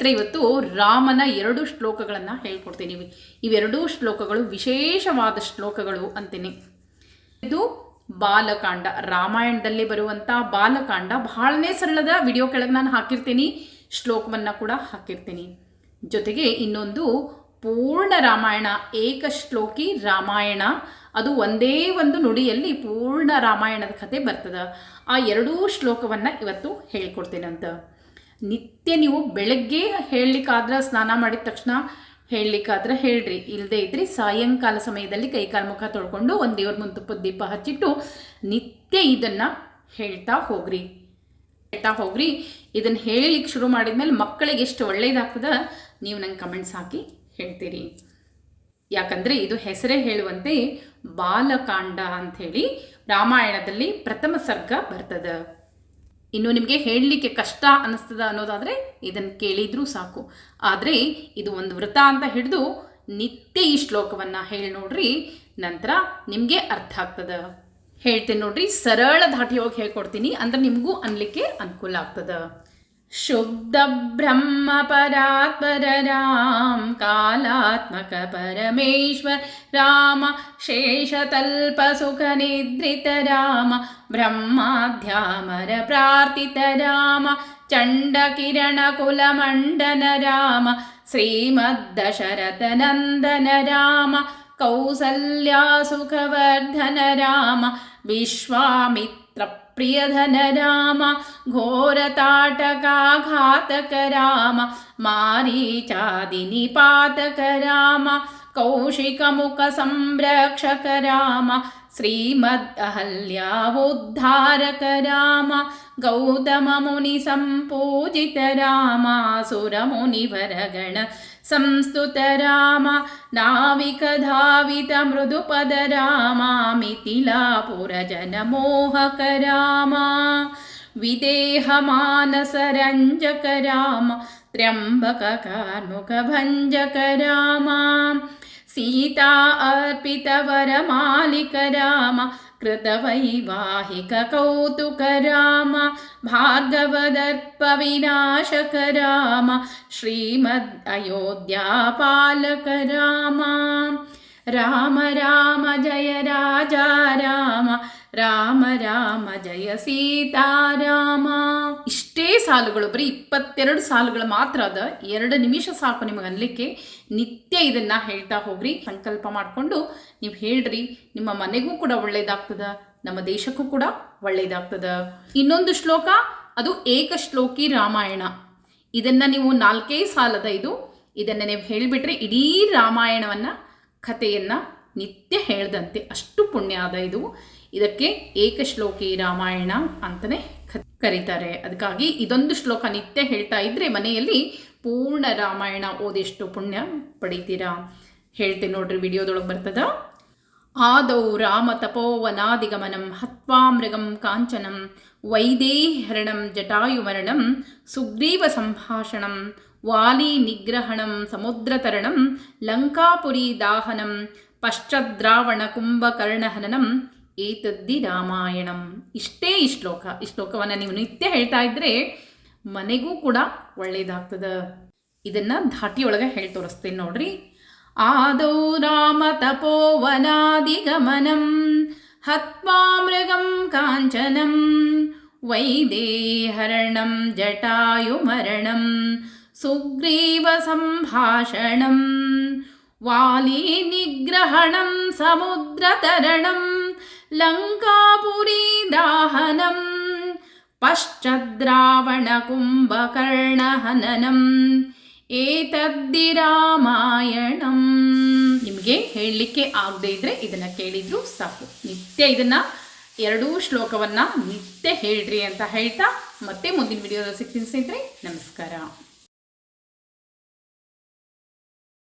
ಸ್ನೇಹಿತರೆ, ಇವತ್ತು ರಾಮನ 2 ಶ್ಲೋಕಗಳನ್ನು ಹೇಳ್ಕೊಡ್ತೀನಿ. ಇವೆರಡೂ ಶ್ಲೋಕಗಳು ವಿಶೇಷವಾದ ಶ್ಲೋಕಗಳು ಅಂತೀನಿ. ಇದು ಬಾಲಕಾಂಡ, ರಾಮಾಯಣದಲ್ಲಿ ಬರುವಂಥ ಬಾಲಕಾಂಡ. ಬಹಳನೇ ಸರಳದ ವಿಡಿಯೋ ಕೆಳಗೆ ನಾನು ಹಾಕಿರ್ತೀನಿ, ಶ್ಲೋಕವನ್ನು ಕೂಡ ಹಾಕಿರ್ತೀನಿ. ಜೊತೆಗೆ ಇನ್ನೊಂದು ಪೂರ್ಣ ರಾಮಾಯಣ, ಏಕಶ್ಲೋಕಿ ರಾಮಾಯಣ, ಅದು ಒಂದೇ ಒಂದು ನುಡಿಯಲ್ಲಿ ಪೂರ್ಣ ರಾಮಾಯಣದ ಕಥೆ ಬರ್ತದೆ. ಆ 2 ಶ್ಲೋಕವನ್ನು ಇವತ್ತು ಹೇಳ್ಕೊಡ್ತೀನಂತ. ನಿತ್ಯ ನೀವು ಬೆಳಗ್ಗೆ ಹೇಳಲಿಕ್ಕಾದ್ರೆ, ಸ್ನಾನ ಮಾಡಿದ ತಕ್ಷಣ ಹೇಳಲಿಕ್ಕಾದ್ರೆ ಹೇಳ್ರಿ, ಇಲ್ಲದೇ ಇದ್ರಿ ಸಾಯಂಕಾಲ ಸಮಯದಲ್ಲಿ ಕೈಕಾಲು ಮುಖ ತೊಳ್ಕೊಂಡು ಒಂದು ದೇವ್ರ ಮುಂದೆ ತುಪ್ಪದ ದೀಪ ಹಚ್ಚಿಟ್ಟು ನಿತ್ಯ ಇದನ್ನು ಹೇಳ್ತಾ ಹೋಗ್ರಿ. ಇದನ್ನು ಹೇಳಲಿಕ್ಕೆ ಶುರು ಮಾಡಿದ್ಮೇಲೆ ಮಕ್ಕಳಿಗೆ ಎಷ್ಟು ಒಳ್ಳೆಯದಾಗ್ತದೆ ನೀವು ನಂಗೆ ಕಮೆಂಟ್ಸ್ ಹಾಕಿ ಹೇಳ್ತೀರಿ. ಯಾಕಂದರೆ ಇದು ಹೆಸರೇ ಹೇಳುವಂತೆ ಬಾಲಕಾಂಡ ಅಂಥೇಳಿ ರಾಮಾಯಣದಲ್ಲಿ ಪ್ರಥಮ ಸರ್ಗ ಬರ್ತದೆ. ಇನ್ನು ನಿಮಗೆ ಹೇಳಲಿಕ್ಕೆ ಕಷ್ಟ ಅನ್ನಿಸ್ತದ ಅನ್ನೋದಾದರೆ ಇದನ್ನು ಕೇಳಿದ್ರೂ ಸಾಕು. ಆದರೆ ಇದು ಒಂದು ವ್ರತ ಅಂತ ಹಿಡಿದು ನಿತ್ಯ ಈ ಶ್ಲೋಕವನ್ನು ಹೇಳಿ ನೋಡ್ರಿ, ನಂತರ ನಿಮಗೆ ಅರ್ಥ ಆಗ್ತದೆ. ಹೇಳ್ತೀನಿ ನೋಡ್ರಿ, ಸರಳ ಧಾಟಿ ಹೋಗಿ ಹೇಳ್ಕೊಡ್ತೀನಿ, ಅಂದ್ರೆ ನಿಮಗೂ ಅನ್ಲಿಕ್ಕೆ ಅನುಕೂಲ ಆಗ್ತದೆ. ಶುದ್ಧ ಬ್ರಹ್ಮ ಪರಾತ್ಪರ ರಾಮ, ಕಾಲಾತ್ಮಕ ಪರಮೇಶ್ವರ ರಾಮ, ಶೇಷತಲ್ಪ ಸುಖ ನಿದ್ರಿತ ರಾಮ, ಬ್ರಹ್ಮಾಧ್ಯಾಮರ ಪ್ರಾರ್ಥಿತ ರಾಮ, ಚಂಡ ಕಿರಣ ಕುಲ ಮಂಡನ ರಾಮ, ಶ್ರೀಮದ್ ದಶರಥ ನಂದನ ರಾಮ, ಕೌಸಲ್ಯಾ ಸುಖವರ್ಧನ ರಾಮ, ವಿಶ್ವಾಮಿತ್ರ ಪ್ರಿಯಧನ ರಾಮ, ಘೋರತಾಟಕಾಘಾತಕ ರಾಮ, ಮಾರೀಚಾದಿ ಪಾತಕ ರಾಮ, ಕೌಶಿಕ ಮುಖ ಸಂರಕ್ಷಕ ರಾಮ, ಶ್ರೀಮದ್ ಅಹಲ್ಯಾವೋದ್ಧಾರಕ ರಾಮ, ಗೌತಮ ಮುನಿ ಸಂಪೂಜಿತ ರಾಮ, ಸುರ ಮುನಿವರಗಣ ಸಂಸ್ತುತ ರಾಮ, ನಾವಿಕ ಧಾವಿತ ಮೃದುಪದ ರಾಮ, ಮಿಥಿಲಾಪುರ ಜನ ಮೋಹಕ ರಾಮ, ವಿದೇಹ ಮಾನಸ ರಂಜಕ ರಾಮ, ತ್ರ್ಯಂಬಕ ಕಾರ್ಮುಕ ಭಂಜಕ ರಾಮ, ಸೀತಾ ಅರ್ಪಿತ ವರ ಮಾಲಿಕ ರಾಮ, ಕೃತ ವೈವಾಹಿಕ ಕೌತುಕ ರಾಮ, ಭಾರ್ಗವದರ್ಪ ವಿನಾಶಕ ರಾಮ, ಶ್ರೀಮದ್ ಅಯೋಧ್ಯಾ ಪಾಲಕ ರಾಮ, ರಾಮ ರಾಮ ಜಯ ರಾಜ ರಾಮ, ರಾಮ ರಾಮ ಜಯ ಸೀತಾರಾಮ. ಇಷ್ಟೇ ಸಾಲುಗಳು, ಬರೀ 22 ಸಾಲುಗಳು ಮಾತ್ರ ಅದ. 2 ನಿಮಿಷ ಸಾಕು ನಿಮಗೆ ಅನ್ಲಿಕ್ಕೆ. ನಿತ್ಯ ಇದನ್ನು ಹೇಳ್ತಾ ಹೋಗ್ರಿ, ಸಂಕಲ್ಪ ಮಾಡಿಕೊಂಡು ನೀವು ಹೇಳ್ರಿ. ನಿಮ್ಮ ಮನೆಗೂ ಕೂಡ ಒಳ್ಳೇದಾಗ್ತದ, ನಮ್ಮ ದೇಶಕ್ಕೂ ಕೂಡ ಒಳ್ಳೇದಾಗ್ತದ. ಇನ್ನೊಂದು ಶ್ಲೋಕ, ಅದು ಏಕಶ್ಲೋಕಿ ರಾಮಾಯಣ. ಇದನ್ನು ನೀವು 4 ಸಾಲದ ಇದನ್ನು ನೀವು ಹೇಳಿಬಿಟ್ರೆ ಇಡೀ ರಾಮಾಯಣವನ್ನು ಕಥೆಯನ್ನು ನಿತ್ಯ ಹೇಳ್ದಂತೆ ಅಷ್ಟು ಪುಣ್ಯ ಆದ ಇದು. ಇದಕ್ಕೆ ಏಕಶ್ಲೋಕಿ ರಾಮಾಯಣ ಅಂತಲೇ ಕರೀತಾರೆ. ಅದಕ್ಕಾಗಿ ಇದೊಂದು ಶ್ಲೋಕ ನಿತ್ಯ ಹೇಳ್ತಾ ಇದ್ರೆ ಮನೆಯಲ್ಲಿ ಪೂರ್ಣ ರಾಮಾಯಣ ಓದೆಷ್ಟು ಪುಣ್ಯ ಪಡಿತೀರಾ. ಹೇಳ್ತೀನಿ ನೋಡ್ರಿ, ವಿಡಿಯೋದೊಳಗೆ ಬರ್ತದ. ಆದೌ ರಾಮ ತಪೋವನಾದಿಗಮನಂ, ಹತ್ವಾ ಮೃಗಂ ಕಾಂಚನಂ, ವೈದೇಹರಣಂ ಜಟಾಯುಮರಣಂ, ಸುಗ್ರೀವ ಸಂಭಾಷಣಂ, ವಾಲಿ ನಿಗ್ರಹಣಂ, ಸಮುದ್ರತರಣಂ, ಲಂಕಾಪುರಿ ದಾಹನಂ, ಪಶ್ಚಾದ್ರಾವಣ ಕುಂಭಕರ್ಣಹನನಂ, ಏತದ್ದಿ ರಾಮಾಯಣಂ. ಇಷ್ಟೇ ಈ ಶ್ಲೋಕ. ಈ ಶ್ಲೋಕವನ್ನು ನೀವು ನಿತ್ಯ ಹೇಳ್ತಾ ಇದ್ರೆ ಮನೆಗೂ ಕೂಡ ಒಳ್ಳೆಯದಾಗ್ತದೆ. ಇದನ್ನು ಧಾಟಿಯೊಳಗೆ ಹೇಳಿ ತೋರಿಸ್ತೇನೆ ನೋಡ್ರಿ. ಆದೌ ರಾಮ ತಪೋವನಾದಿಗಮನಂ, ಹತ್ವಾ ಮೃಗಂ ಕಾಂಚನಂ, ವೈದೇಹರಣಂ ಜಟಾಯುಮರಣಂ, ಸುಗ್ರೀವ ಸಂಭಾಷಣಂ, ವಾಲಿ ನಿಗ್ರಹಣಂ, ಸಮುದ್ರತರಣಂ, ಲಂಕಾಪುರಿ ದಾಹನಂ, ಪಶ್ಚಾದ್ರಾವಣ ಕುಂಭಕರ್ಣಹನನಂ, ಏತದ್ದಿ ರಾಮಾಯಣಂ. ನಿಮಗೆ ಹೇಳಲಿಕ್ಕೆ ಆಗದೆ ಇದ್ರೆ ಇದನ್ನು ಕೇಳಿದ್ರು ಸಾಕು. ನಿತ್ಯ ಇದನ್ನು 2 ಶ್ಲೋಕವನ್ನು ನಿತ್ಯ ಹೇಳ್ರಿ ಅಂತ ಹೇಳ್ತಾ ಮತ್ತೆ ಮುಂದಿನ ವಿಡಿಯೋದಲ್ಲಿ ಸಿಗ್ತೀನಿ ಸ್ನೇಹಿತರೆ. ನಮಸ್ಕಾರ.